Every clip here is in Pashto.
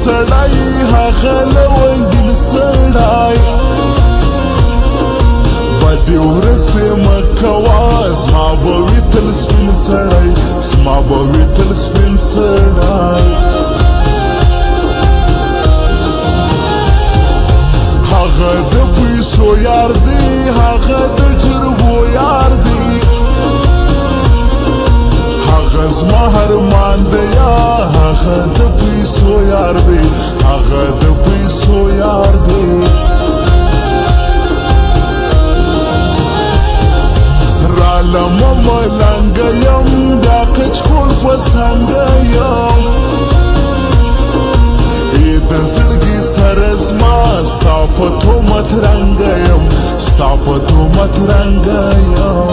سړی هغه لونګین سړی بدې ورځې مه کوه زما به وي تل سپین سړی زما به وي تل سپین سړی هغه د پیسو یار دی هغه د جرګو یار دی هغه زما هرمان دی هغه د پیسو یار دی هغه د پیسو یار دی رالم ملنګ یم بیا کچکول په څنګه یم د زړګي سره زما ستا په تهمت رنګه یم ستا په تهمت رنګه یم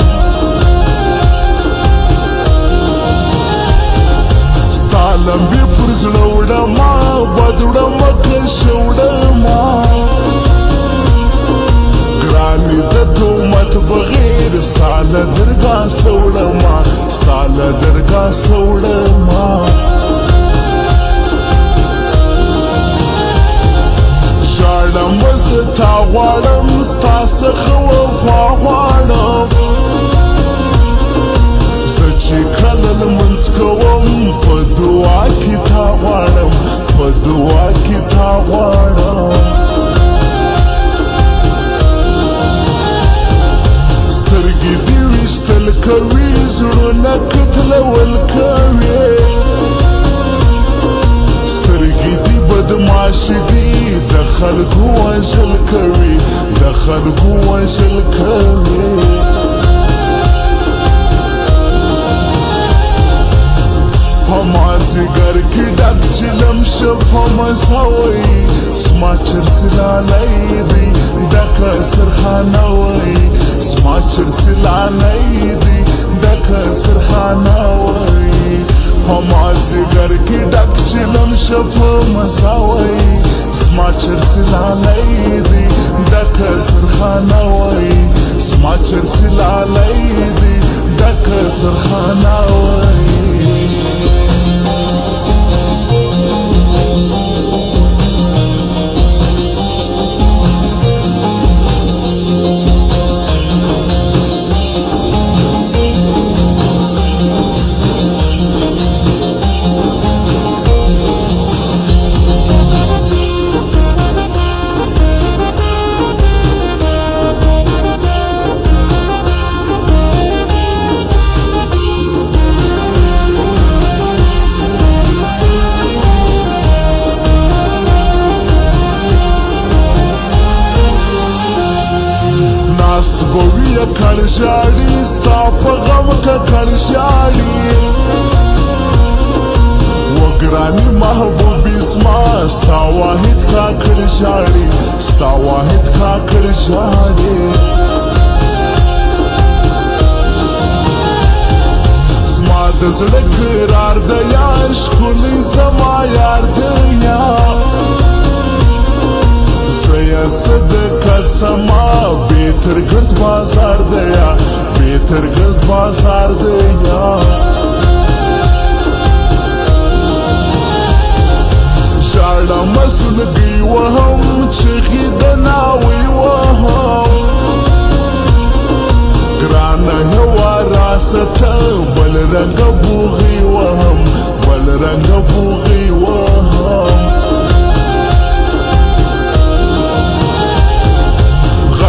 ستا لمبې پر زړه وړمه بد وړمه کشه وړمه ګرانې د تهمت بغیر ستا له درګاه څه وړمه ستا له درګاه څه وړمه ژاړم زه تا غواړم ستا څخه وفا غواړم زه چې کله لمونځ کوم په دعا کې تا غواړم په دعا کې تا غواړم سترګې دې ویشتل کوي زړونه کتلول کوي سترګې دې بدماشي دي د خلکو وژل کوي د خلکو وژل کوي په مازدیګر کې ډک چلم شه په مزه وایي زما چرسي لالی دی ډکه سرخانه وایي زما چرسي لالی دی ډکه سرخانه وایي په مازدیګر کې ډک چلم شه په مزه وایي زما چرسي لالی دی ډکه سرخانه وایي زما چرسي لالی دی ډکه سرخانه وایي کل ژاړي ستا په غم ککل ژاړي وګراني محبوبي زما ستا واحد کاکل ژاړي ستا واحد کاکل ژاړي زما د زړه قرار د یا ښکلی زما یار د یا سیاست قسمه بهتر ګرد بازار دیا بهتر ګرد بازار دیا ژاړم سلګي وهم چغې د ناوې وهم ګرانه هوا راسته بل رنګه بوغې وهم بل رنګه بوغې وهم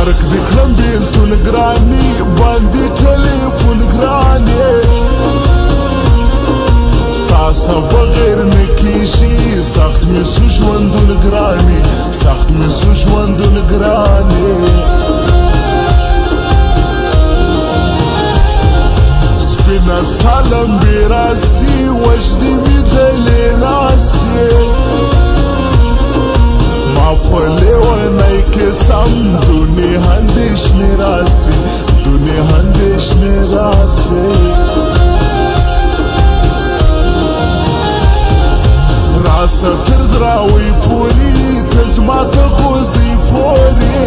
غرق دې کړم بېلتون ګرانې باندې ټلیفون ګرانې ستا څه بغیر نه کېږي سخت مې سو ژوندون ګرانې سخت مې سو ژوندون ګرانې سپینه ستا لمبې راسي وژنې مې دلې ناسي ما په لیونی کې سم دونې اندېښنې راسي دونې اندېښنې راسي راسه تر دراوۍ پورې ته زما ته غوځې پورې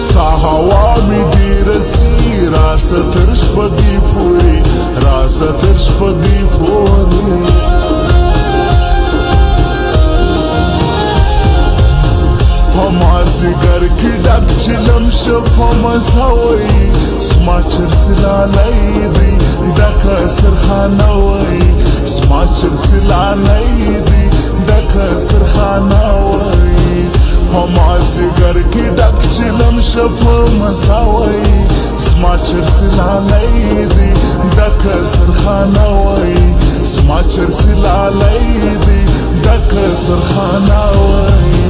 ستا هوا مې ډېره سي راسه تر شپږې پورې راسه تر شپږې پورې زگر کی ڈک چلم شفا مساوی سماچر سلالی دی ڈک سرخانوی سماچر سلالی دی ڈک سرخانوی هما زگر کی ڈک چلم شفا مساوی سماچر سلالی دی ڈک سرخانوی سماچر سلالی دی ڈک سرخانوی